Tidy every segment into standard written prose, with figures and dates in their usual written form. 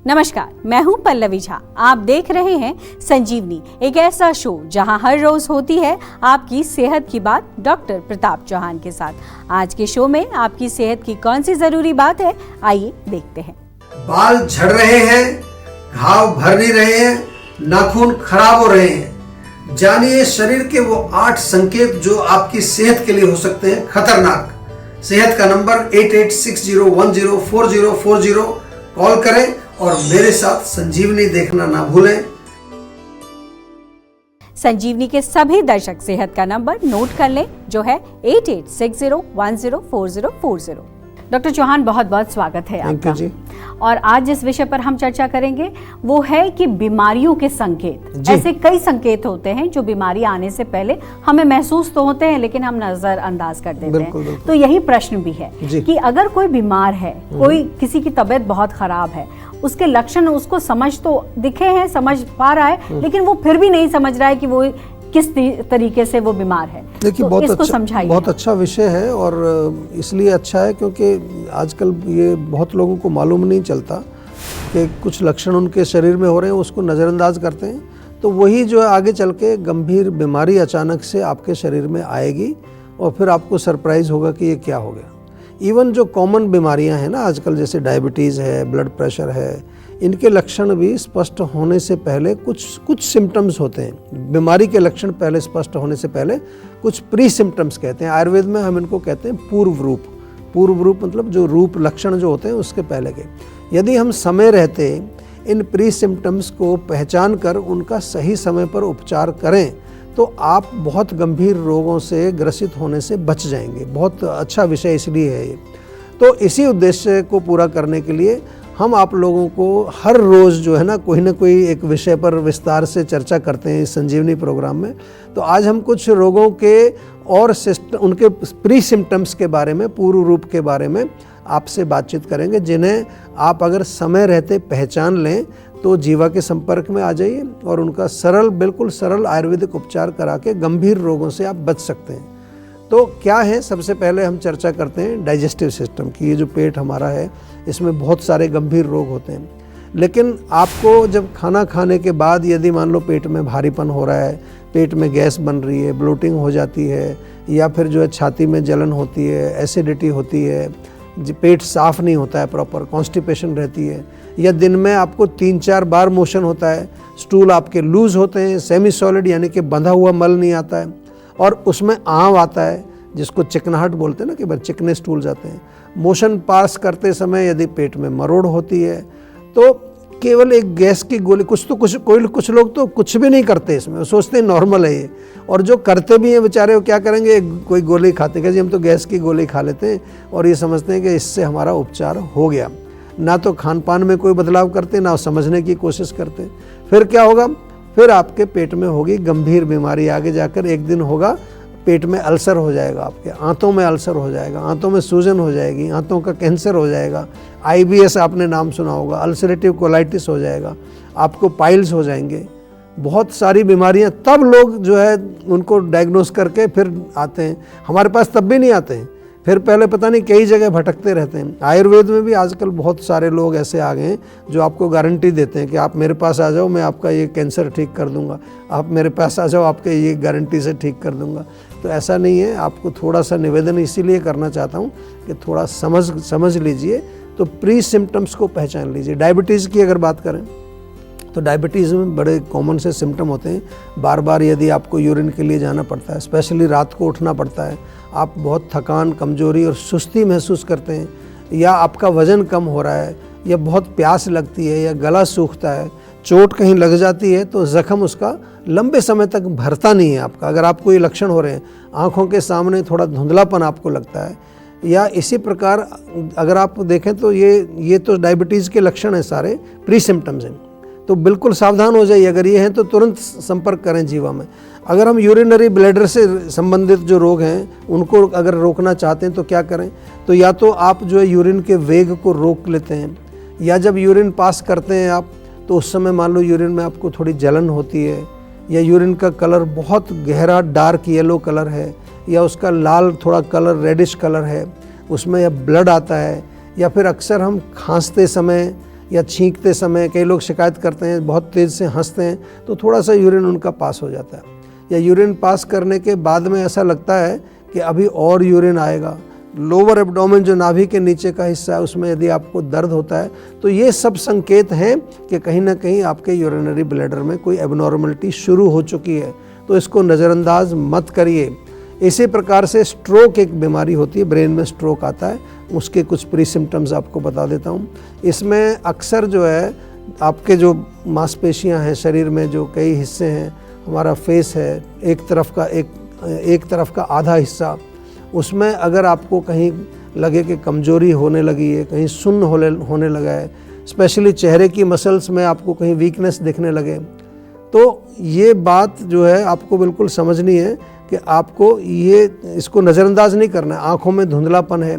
नमस्कार, मैं हूं पल्लवी झा। आप देख रहे हैं संजीवनी, एक ऐसा शो जहां हर रोज होती है आपकी सेहत की बात डॉक्टर प्रताप चौहान के साथ। आज के शो में आपकी सेहत की कौन सी जरूरी बात है, आइए देखते हैं। बाल झड़ रहे हैं, घाव भर नहीं रहे हैं, नाखून खराब हो रहे हैं, जानिए शरीर के वो 8 संकेत जो आपकी सेहत के लिए हो सकते हैं खतरनाक। सेहत का नंबर 8860104040 कॉल करें और मेरे साथ संजीवनी देखना ना भूलें। संजीवनी के सभी दर्शक सेहत का नंबर नोट कर लें, जो है 8860104040। डॉक्टर चौहान, बहुत बहुत स्वागत है आपका जी। और आज जिस विषय पर हम चर्चा करेंगे वो है कि बीमारियों के संकेत। ऐसे कई संकेत होते हैं जो बीमारी आने से पहले हमें महसूस तो होते हैं लेकिन हम नजरअंदाज कर देते हैं। तो यही प्रश्न भी है कि अगर कोई बीमार है, कोई किसी की तबीयत बहुत खराब है, उसके लक्षण उसको समझ तो दिखे हैं, समझ पा रहा है, लेकिन वो फिर भी नहीं समझ रहा है कि वो किस तरीके से वो बीमार है। देखिए, तो बहुत अच्छा विषय है और इसलिए अच्छा है क्योंकि आजकल ये बहुत लोगों को मालूम नहीं चलता कि कुछ लक्षण उनके शरीर में हो रहे हैं, उसको नज़रअंदाज करते हैं। तो वही जो है आगे चल के गंभीर बीमारी अचानक से आपके शरीर में आएगी और फिर आपको सरप्राइज़ होगा कि ये क्या हो गया। इवन जो कॉमन बीमारियां हैं ना आजकल, जैसे डायबिटीज़ है, ब्लड प्रेशर है, इनके लक्षण भी स्पष्ट होने से पहले कुछ सिम्टम्स होते हैं। बीमारी के लक्षण पहले स्पष्ट होने से पहले कुछ प्री सिम्टम्स कहते हैं। आयुर्वेद में हम इनको कहते हैं पूर्व रूप। पूर्व रूप मतलब जो रूप लक्षण जो होते हैं उसके पहले के। यदि हम समय रहते इन प्री सिम्टम्स को पहचान कर उनका सही समय पर उपचार करें तो आप बहुत गंभीर रोगों से ग्रसित होने से बच जाएंगे। बहुत अच्छा विषय इसलिए है ये। तो इसी उद्देश्य को पूरा करने के लिए हम आप लोगों को हर रोज़ जो है ना कोई एक विषय पर विस्तार से चर्चा करते हैं इस संजीवनी प्रोग्राम में। तो आज हम कुछ रोगों के और उनके प्री सिम्टम्स के बारे में, पूर्व रूप के बारे में आपसे बातचीत करेंगे, जिन्हें आप अगर समय रहते पहचान लें तो जीवा के संपर्क में आ जाइए और उनका बिल्कुल सरल आयुर्वेदिक उपचार करा के गंभीर रोगों से आप बच सकते हैं। तो क्या है, सबसे पहले हम चर्चा करते हैं डाइजेस्टिव सिस्टम की। ये जो पेट हमारा है इसमें बहुत सारे गंभीर रोग होते हैं, लेकिन आपको जब खाना खाने के बाद यदि मान लो पेट में भारीपन हो रहा है, पेट में गैस बन रही है, ब्लोटिंग हो जाती है, या फिर जो है छाती में जलन होती है, एसिडिटी होती है, पेट साफ़ नहीं होता है, प्रॉपर कॉन्स्टिपेशन रहती है, या दिन में आपको 3-4 बार मोशन होता है, स्टूल आपके लूज़ होते हैं, सेमी सॉलिड यानी कि बंधा हुआ मल नहीं आता है, और उसमें आँव आता है जिसको चिकनाहट बोलते हैं ना, कि बस चिकने स्टूल जाते हैं। मोशन पास करते समय यदि पेट में मरोड़ होती है तो केवल एक गैस की गोली, कुछ लोग तो कुछ भी नहीं करते इसमें, सोचते हैं नॉर्मल है ये, और जो करते भी हैं बेचारे वो क्या करेंगे, कोई गोली खाते हैं, हम तो गैस की गोली खा लेते हैं और ये समझते हैं कि इससे हमारा उपचार हो गया। ना तो खान पान में कोई बदलाव करते, ना समझने की कोशिश करते। फिर क्या होगा, फिर आपके पेट में होगी गंभीर बीमारी। आगे जाकर एक दिन होगा पेट में अल्सर हो जाएगा, आपके आंतों में अल्सर हो जाएगा, आंतों में सूजन हो जाएगी, आंतों का कैंसर हो जाएगा, IBS आपने नाम सुना होगा, अल्सरेटिव कोलाइटिस हो जाएगा, आपको पाइल्स हो जाएंगे, बहुत सारी बीमारियां। तब लोग जो है उनको डायग्नोस करके फिर आते हैं हमारे पास, तब भी नहीं आते हैं, फिर पहले पता नहीं कई जगह भटकते रहते हैं। आयुर्वेद में भी आजकल बहुत सारे लोग ऐसे आ गए हैं जो आपको गारंटी देते हैं कि आप मेरे पास आ जाओ, मैं आपका ये कैंसर ठीक कर दूंगा, आप मेरे पास आ जाओ, आपके ये गारंटी से ठीक कर दूंगा। तो ऐसा नहीं है। आपको थोड़ा सा निवेदन इसीलिए करना चाहता हूँ कि थोड़ा समझ लीजिए, तो प्री सिम्टम्स को पहचान लीजिए। डायबिटीज़ की अगर बात करें तो डायबिटीज़ में बड़े कॉमन से सिम्टम होते हैं। बार बार यदि आपको यूरिन के लिए जाना पड़ता है, स्पेशली रात को उठना पड़ता है, आप बहुत थकान, कमजोरी और सुस्ती महसूस करते हैं, या आपका वज़न कम हो रहा है, या बहुत प्यास लगती है, या गला सूखता है, चोट कहीं लग जाती है तो ज़ख्म उसका लंबे समय तक भरता नहीं है आपका। अगर आपको ये लक्षण हो रहे हैं, आँखों के सामने थोड़ा धुंधलापन आपको लगता है, या इसी प्रकार अगर आप देखें तो ये तो डायबिटीज़ के लक्षण हैं, सारे प्री सिम्टम्स हैं। तो बिल्कुल सावधान हो जाइए, अगर ये हैं तो तुरंत संपर्क करें जीवा में। अगर हम यूरिनरी ब्लैडर से संबंधित जो रोग हैं उनको अगर रोकना चाहते हैं तो क्या करें, तो या तो आप जो है यूरिन के वेग को रोक लेते हैं, या जब यूरिन पास करते हैं आप तो उस समय मान लो यूरिन में आपको थोड़ी जलन होती है, या यूरिन का कलर बहुत गहरा डार्क येलो कलर है, या उसका लाल थोड़ा कलर रेडिश कलर है, उसमें या ब्लड आता है, या फिर अक्सर हम खांसते समय या छींकते समय कई लोग शिकायत करते हैं, बहुत तेज़ से हंसते हैं तो थोड़ा सा यूरिन उनका पास हो जाता है, या यूरिन पास करने के बाद में ऐसा लगता है कि अभी और यूरिन आएगा। लोअर एब्डोमेन जो नाभि के नीचे का हिस्सा है उसमें यदि आपको दर्द होता है तो ये सब संकेत हैं कि कहीं ना कहीं आपके यूरिनरी ब्लैडर में कोई एबनॉर्मलिटी शुरू हो चुकी है, तो इसको नज़रअंदाज मत करिए। इसी प्रकार से स्ट्रोक एक बीमारी होती है, ब्रेन में स्ट्रोक आता है, उसके कुछ प्री सिम्टम्स आपको बता देता हूँ। इसमें अक्सर जो है आपके जो मांसपेशियाँ हैं शरीर में, जो कई हिस्से हैं, हमारा फेस है, एक तरफ का आधा हिस्सा, उसमें अगर आपको कहीं लगे कि कमजोरी होने लगी है, कहीं सुन्न होने लगा है, स्पेशली चेहरे की मसल्स में आपको कहीं वीकनेस दिखने लगे, तो ये बात जो है आपको बिल्कुल समझनी है कि आपको इसको नज़रअंदाज नहीं करना है। आँखों में धुंधलापन है,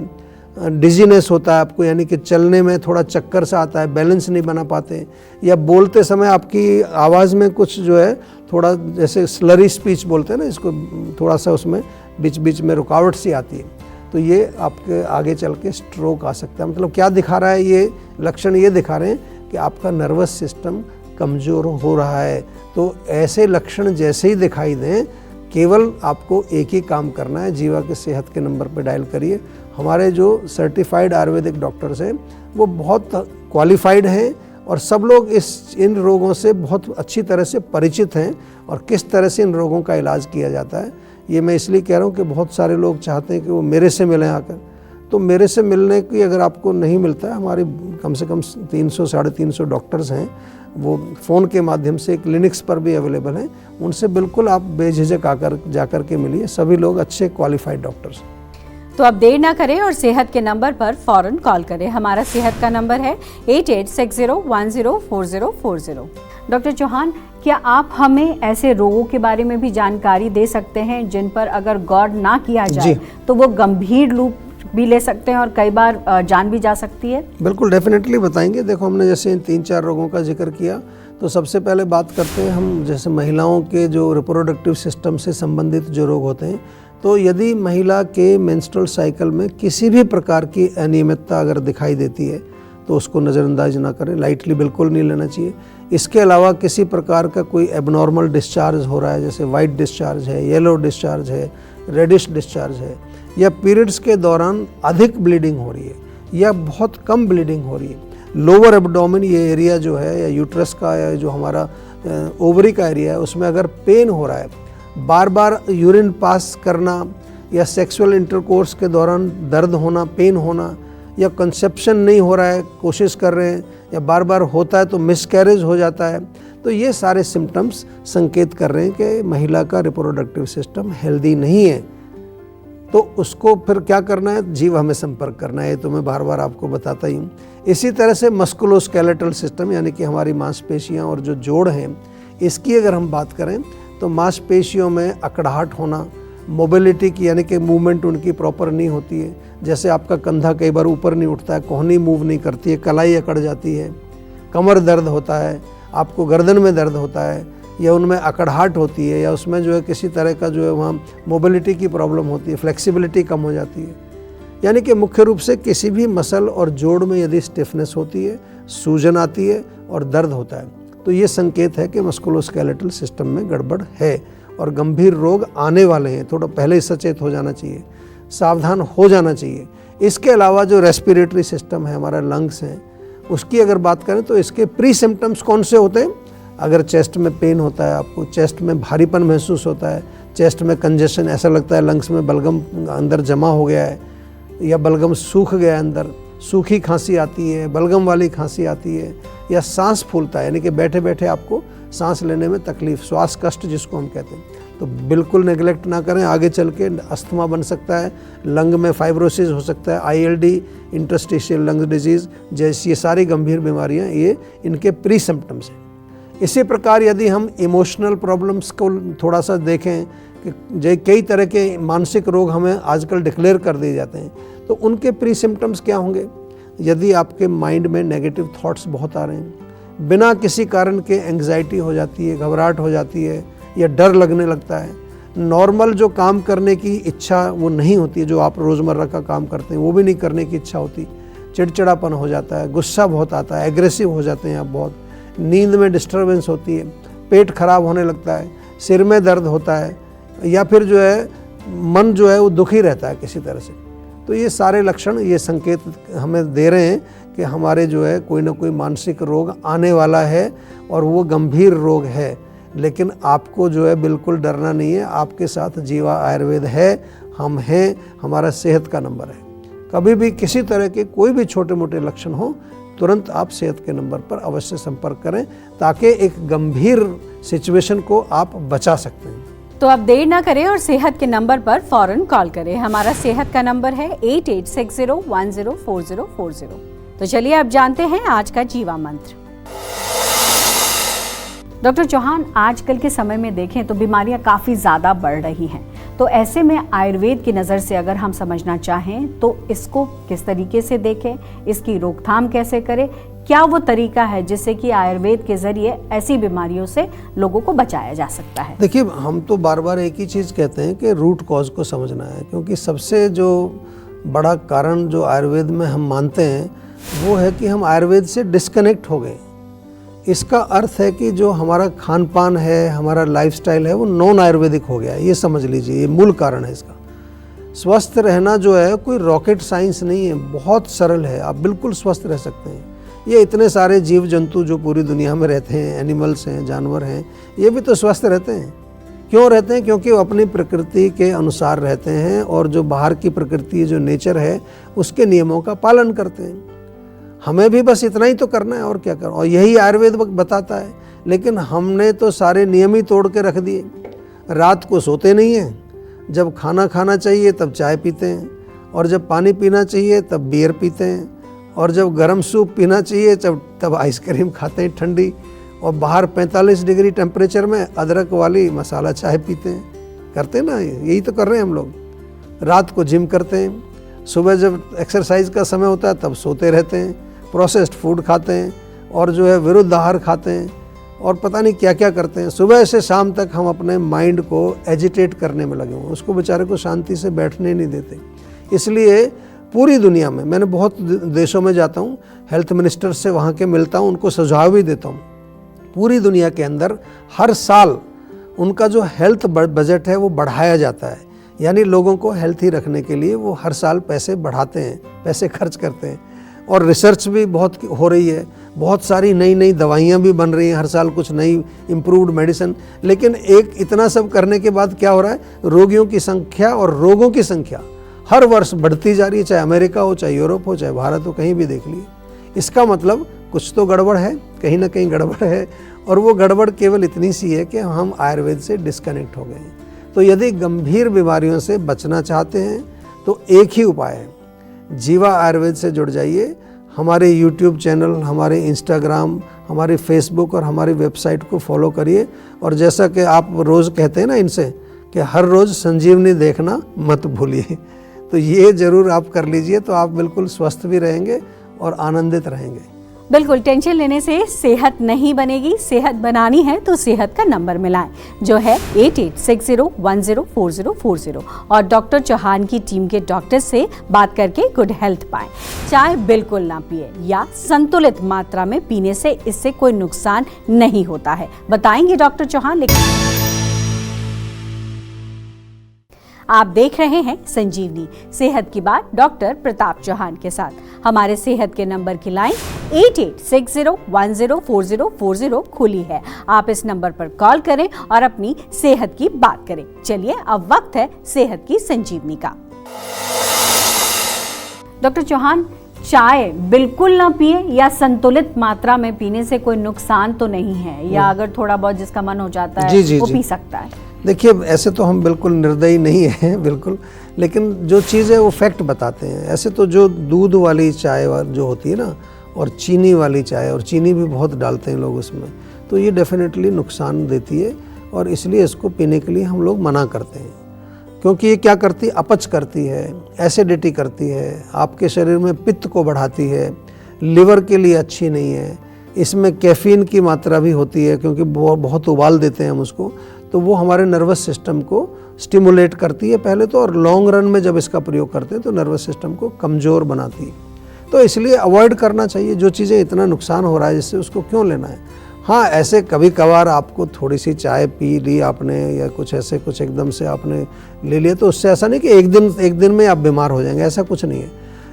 डिजीनेस होता है आपको, यानी कि चलने में थोड़ा चक्कर सा आता है, बैलेंस नहीं बना पाते, या बोलते समय आपकी आवाज़ में कुछ जो है थोड़ा जैसे स्लरी स्पीच बोलते हैं ना, इसको थोड़ा सा उसमें बीच बीच में रुकावट सी आती है, तो ये आपके आगे चल के स्ट्रोक आ सकता है। मतलब क्या दिखा रहा है ये लक्षण? ये दिखा रहे हैं कि आपका नर्वस सिस्टम कमज़ोर हो रहा है। तो ऐसे लक्षण जैसे ही दिखाई दें, केवल आपको एक ही काम करना है, जीवा के सेहत के नंबर पर डायल करिए। हमारे जो सर्टिफाइड आयुर्वेदिक डॉक्टर्स हैं वो बहुत क्वालिफाइड हैं और सब लोग इन रोगों से बहुत अच्छी तरह से परिचित हैं और किस तरह से इन रोगों का इलाज किया जाता है। ये मैं इसलिए कह रहा हूँ कि बहुत सारे लोग चाहते हैं कि वो मेरे से मिलें आकर, तो मेरे से मिलने की अगर आपको नहीं मिलता है, हमारे कम से कम 300-350 डॉक्टर्स हैं, वो फ़ोन के माध्यम से क्लिनिक्स पर भी अवेलेबल हैं, उनसे बिल्कुल आप बेझिझक आकर जाकर के मिलिए। सभी लोग अच्छे क्वालिफाइड डॉक्टर्स। तो अब देर ना करें और सेहत के नंबर पर फौरन कॉल करें। हमारा सेहत का नंबर है 8860104040। डॉक्टर चौहान, क्या आप हमें ऐसे रोगों के बारे में भी जानकारी दे सकते हैं जिन पर अगर गौर ना किया जाए तो वो गंभीर रूप भी ले सकते हैं और कई बार जान भी जा सकती है? बिल्कुल, डेफिनेटली बताएंगे। देखो, हमने जैसे इन 3-4 रोगों का जिक्र किया, तो सबसे पहले बात करते हैं हम जैसे महिलाओं के जो रिप्रोडक्टिव सिस्टम से संबंधित जो रोग होते हैं। तो यदि महिला के मेंस्ट्रुअल साइकिल में किसी भी प्रकार की अनियमितता अगर दिखाई देती है तो उसको नज़रअंदाज ना करें, लाइटली बिल्कुल नहीं लेना चाहिए। इसके अलावा किसी प्रकार का कोई एबनॉर्मल डिस्चार्ज हो रहा है, जैसे वाइट डिस्चार्ज है, येलो डिस्चार्ज है, रेडिश डिस्चार्ज है, या पीरियड्स के दौरान अधिक ब्लीडिंग हो रही है या बहुत कम ब्लीडिंग हो रही है, लोअर एब्डोमेन ये एरिया जो है, या यूट्रस का या जो हमारा ओवरी का एरिया है, उसमें अगर पेन हो रहा है, बार बार यूरिन पास करना, या सेक्सुअल इंटरकोर्स के दौरान दर्द होना, पेन होना, या कंसेप्शन नहीं हो रहा है, कोशिश कर रहे हैं, या बार बार होता है तो मिसकैरेज हो जाता है, तो ये सारे सिम्टम्स संकेत कर रहे हैं कि महिला का रिप्रोडक्टिव सिस्टम हेल्दी नहीं है। तो उसको फिर क्या करना है? जीवा में संपर्क करना है, तो मैं बार बार आपको बताता ही हूँ। इसी तरह से मस्कुलोस्केलेटल सिस्टम, यानी कि हमारी मांसपेशियाँ और जो जोड़ हैं, इसकी अगर हम बात करें तो मांसपेशियों में अकड़ाहट होना, मोबिलिटी की यानी कि मूवमेंट उनकी प्रॉपर नहीं होती है, जैसे आपका कंधा कई बार ऊपर नहीं उठता है, कोहनी मूव नहीं करती है, कलाई अकड़ जाती है, कमर दर्द होता है, आपको गर्दन में दर्द होता है, या उनमें अकड़ाहट होती है, या उसमें जो है किसी तरह का जो है वहाँ मोबिलिटी की प्रॉब्लम होती है, फ्लेक्सिबिलिटी कम हो जाती है। यानी कि मुख्य रूप से किसी भी मसल और जोड़ में यदि स्टिफनेस होती है, सूजन आती है और दर्द होता है, तो ये संकेत है कि मस्कुलोस्केलेटल सिस्टम में गड़बड़ है और गंभीर रोग आने वाले हैं। थोड़ा पहले ही सचेत हो जाना चाहिए, सावधान हो जाना चाहिए। इसके अलावा जो रेस्पिरेटरी सिस्टम है, हमारा लंग्स हैं, उसकी अगर बात करें तो इसके प्री सिम्टम्स कौन से होते हैं? अगर चेस्ट में पेन होता है, आपको चेस्ट में भारीपन महसूस होता है, चेस्ट में कंजेशन, ऐसा लगता है लंग्स में बलगम अंदर जमा हो गया है या बलगम सूख गया है, अंदर सूखी खांसी आती है, बलगम वाली खांसी आती है, या सांस फूलता है, यानी कि बैठे बैठे आपको सांस लेने में तकलीफ, श्वास कष्ट जिसको हम कहते हैं, तो बिल्कुल नेगलेक्ट ना करें। आगे चल के अस्थमा बन सकता है, लंग में फाइब्रोसिस हो सकता है, ILD, इंटरस्टिशियल लंग डिजीज़ जैसी ये सारी गंभीर बीमारियां, ये इनके प्री सिम्टम्स हैं। इसी प्रकार यदि हम इमोशनल प्रॉब्लम्स को थोड़ा सा देखें कि कई तरह के मानसिक रोग हमें आजकल डिक्लेयर कर दिए जाते हैं, तो उनके प्री सिम्टम्स क्या होंगे? यदि आपके माइंड में नेगेटिव थॉट्स बहुत आ रहे हैं, बिना किसी कारण के एंग्जाइटी हो जाती है, घबराहट हो जाती है, या डर लगने लगता है, नॉर्मल जो काम करने की इच्छा वो नहीं होती है, जो आप रोज़मर्रा का काम करते हैं वो भी नहीं करने की इच्छा होती, चिड़चिड़ापन हो जाता है, गुस्सा बहुत आता है, एग्रेसिव हो जाते हैं आप बहुत, नींद में डिस्टर्बेंस होती है, पेट खराब होने लगता है, सिर में दर्द होता है, या फिर जो है मन जो है वो दुखी रहता है किसी तरह से। तो ये सारे लक्षण, ये संकेत हमें दे रहे हैं कि हमारे जो है कोई ना कोई मानसिक रोग आने वाला है और वो गंभीर रोग है। लेकिन आपको जो है बिल्कुल डरना नहीं है, आपके साथ जीवा आयुर्वेद है, हम हैं, हमारा सेहत का नंबर है। कभी भी किसी तरह के कोई भी छोटे मोटे लक्षण हो, तुरंत आप सेहत के नंबर पर अवश्य संपर्क करें, ताकि एक गंभीर सिचुएशन को आप बचा सकते हैं। तो अब देर ना करें और सेहत के नंबर पर फौरन कॉल करें। हमारा सेहत का नंबर है 8860104040। तो चलिए अब जानते हैं आज का जीवा मंत्र। डॉक्टर चौहान, आजकल के समय में देखें तो बीमारियां काफ़ी ज़्यादा बढ़ रही हैं, तो ऐसे में आयुर्वेद की नज़र से अगर हम समझना चाहें तो इसको किस तरीके से देखें, इसकी रोकथाम कैसे करें, क्या वो तरीका है जिससे कि आयुर्वेद के ज़रिए ऐसी बीमारियों से लोगों को बचाया जा सकता है? देखिए, हम तो बार बार एक ही चीज़ कहते हैं कि रूट कॉज को समझना है, क्योंकि सबसे जो बड़ा कारण जो आयुर्वेद में हम मानते हैं वो है कि हम आयुर्वेद से डिस्कनेक्ट हो गए। इसका अर्थ है कि जो हमारा खान पान है, हमारा लाइफस्टाइल है, वो नॉन आयुर्वेदिक हो गया है। ये समझ लीजिए, ये मूल कारण है इसका। स्वस्थ रहना जो है कोई रॉकेट साइंस नहीं है, बहुत सरल है, आप बिल्कुल स्वस्थ रह सकते हैं। ये इतने सारे जीव जंतु जो पूरी दुनिया में रहते हैं, एनिमल्स हैं, जानवर हैं, ये भी तो स्वस्थ रहते हैं। क्यों रहते हैं? क्योंकि वो अपनी प्रकृति के अनुसार रहते हैं और जो बाहर की प्रकृति, जो नेचर है, उसके नियमों का पालन करते हैं। हमें भी बस इतना ही तो करना है, और क्या करना, और यही आयुर्वेद बताता है। लेकिन हमने तो सारे नियम ही तोड़ के रख दिए। रात को सोते नहीं हैं, जब खाना खाना चाहिए तब चाय पीते हैं, और जब पानी पीना चाहिए तब बियर पीते हैं, और जब गर्म सूप पीना चाहिए तब आइसक्रीम खाते हैं ठंडी, और बाहर 45 डिग्री टेम्परेचर में अदरक वाली मसाला चाय पीते हैं। करते ना, यही तो कर रहे हैं हम लोग। रात को जिम करते हैं, सुबह जब एक्सरसाइज का समय होता है तब सोते रहते हैं, प्रोसेस्ड फूड खाते हैं, और जो है विरुद्ध आहार खाते हैं, और पता नहीं क्या क्या करते हैं। सुबह से शाम तक हम अपने माइंड को एजिटेट करने में लगे हुए, उसको बेचारे को शांति से बैठने नहीं देते। इसलिए पूरी दुनिया में, मैंने बहुत देशों में जाता हूँ, हेल्थ मिनिस्टर से वहाँ के मिलता हूँ, उनको सुझाव भी देता हूँ। पूरी दुनिया के अंदर हर साल उनका जो हेल्थ बजट है वो बढ़ाया जाता है, यानी लोगों को हेल्थी रखने के लिए वो हर साल पैसे बढ़ाते हैं, पैसे खर्च करते हैं। और रिसर्च भी बहुत हो रही है, बहुत सारी नई नई दवाइयाँ भी बन रही हैं, हर साल कुछ नई इम्प्रूव्ड मेडिसिन। लेकिन एक इतना सब करने के बाद क्या हो रहा है, रोगियों की संख्या और रोगों की संख्या हर वर्ष बढ़ती जा रही है, चाहे अमेरिका हो, चाहे यूरोप हो, चाहे भारत हो, कहीं भी देख लीजिए। इसका मतलब कुछ तो गड़बड़ है, कहीं ना कहीं गड़बड़ है, और वो गड़बड़ केवल इतनी सी है कि हम आयुर्वेद से डिस्कनेक्ट हो गए हैं। तो यदि गंभीर बीमारियों से बचना चाहते हैं तो एक ही उपाय है, जीवा आयुर्वेद से जुड़ जाइए। हमारे यूट्यूब चैनल, हमारे इंस्टाग्राम, हमारी फेसबुक और हमारी वेबसाइट को फॉलो करिए। और जैसा कि आप रोज़ कहते हैं ना इनसे, कि हर रोज़ संजीवनी देखना मत भूलिए, तो ये ज़रूर आप कर लीजिए, तो आप बिल्कुल स्वस्थ भी रहेंगे और आनंदित रहेंगे। बिल्कुल, टेंशन लेने से सेहत नहीं बनेगी। सेहत बनानी है तो सेहत का नंबर मिलाएं, जो है 8860104040, और डॉक्टर चौहान की टीम के डॉक्टर से बात करके गुड हेल्थ पाएं। चाय बिल्कुल ना पिए, या संतुलित मात्रा में पीने से इससे कोई नुकसान नहीं होता है, बताएंगे डॉक्टर चौहान। लेकिन आप देख रहे हैं संजीवनी, सेहत की बात डॉक्टर प्रताप चौहान के साथ। हमारे सेहत के नंबर की लाइन 8860104040 खुली है। आप इस नंबर पर कॉल करें और अपनी सेहत की बात करें। चलिए, अब वक्त है सेहत की संजीवनी का। डॉक्टर चौहान, चाय बिल्कुल ना पिए या संतुलित मात्रा में पीने से कोई नुकसान तो नहीं है, या अगर थोड़ा बहुत जिसका मन हो जाता है वो पी सकता है? देखिए, ऐसे तो हम बिल्कुल निर्दयी नहीं हैं बिल्कुल, लेकिन जो चीज़ है वो फैक्ट बताते हैं। ऐसे तो जो दूध वाली चाय जो होती है ना, और चीनी वाली चाय, और चीनी भी बहुत डालते हैं लोग उसमें, तो ये डेफिनेटली नुकसान देती है, और इसलिए इसको पीने के लिए हम लोग मना करते हैं। क्योंकि ये क्या करती है, अपच करती है, एसिडिटी करती है, आपके शरीर में पित्त को बढ़ाती है, लिवर के लिए अच्छी नहीं है। इसमें कैफीन की मात्रा भी होती है, क्योंकि बहुत उबाल देते हैं हम उसको, तो वो हमारे नर्वस सिस्टम को स्टिमुलेट करती है पहले तो, और लॉन्ग रन में जब इसका प्रयोग करते हैं तो नर्वस सिस्टम को कमज़ोर बनाती है। तो इसलिए अवॉइड करना चाहिए, जो चीज़ें इतना नुकसान हो रहा है जिससे उसको क्यों लेना है। हाँ, ऐसे कभी कभार आपको थोड़ी सी चाय पी ली आपने या कुछ ऐसे कुछ एकदम से आपने ले लिया, तो उससे ऐसा नहीं कि एक दिन में आप बीमार हो जाएंगे, ऐसा कुछ नहीं है।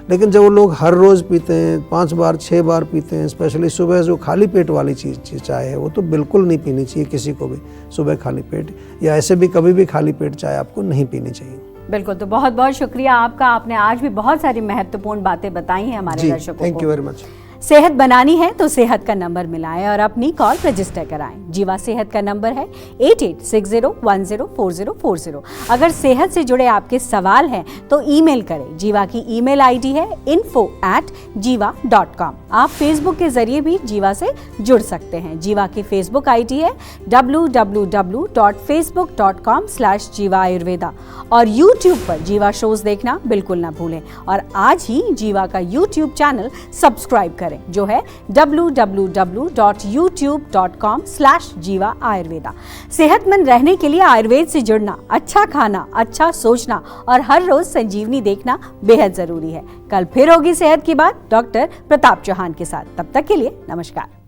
लेकिन जब वो लोग हर रोज़ पीते हैं, 5 बार 6 बार पीते हैं, स्पेशली सुबह जो खाली पेट वाली चीज़ चाय है, वो तो बिल्कुल नहीं पीनी चाहिए किसी को भी सुबह खाली पेट, या ऐसे भी कभी भी खाली पेट चाय आपको नहीं पीनी चाहिए। बिल्कुल, तो बहुत बहुत शुक्रिया आपका, आपने आज भी बहुत सारी महत्वपूर्ण बातें बताई हैं हमारे दर्शकों को। Thank you very much. सेहत बनानी है तो सेहत का नंबर मिलाएं और अपनी कॉल रजिस्टर कराएं। जीवा सेहत का नंबर है 8860104040। अगर सेहत से जुड़े आपके सवाल हैं तो ईमेल करें। जीवा की ईमेल आईडी है info@jiva.com। आप फेसबुक के जरिए भी जीवा से जुड़ सकते हैं। जीवा की फेसबुक आईडी है www.facebook.com/jiva ayurveda। और यूट्यूब पर जीवा शोज देखना बिल्कुल ना भूलें और आज ही जीवा का यूट्यूब चैनल सब्सक्राइब करें, जो है www.youtube.com/jiva ayurveda। सेहतमंद रहने के लिए आयुर्वेद से जुड़ना, अच्छा खाना, अच्छा सोचना और हर रोज संजीवनी देखना बेहद जरूरी है। कल फिर होगी सेहत की बात डॉक्टर प्रताप चौहान के साथ। तब तक के लिए नमस्कार।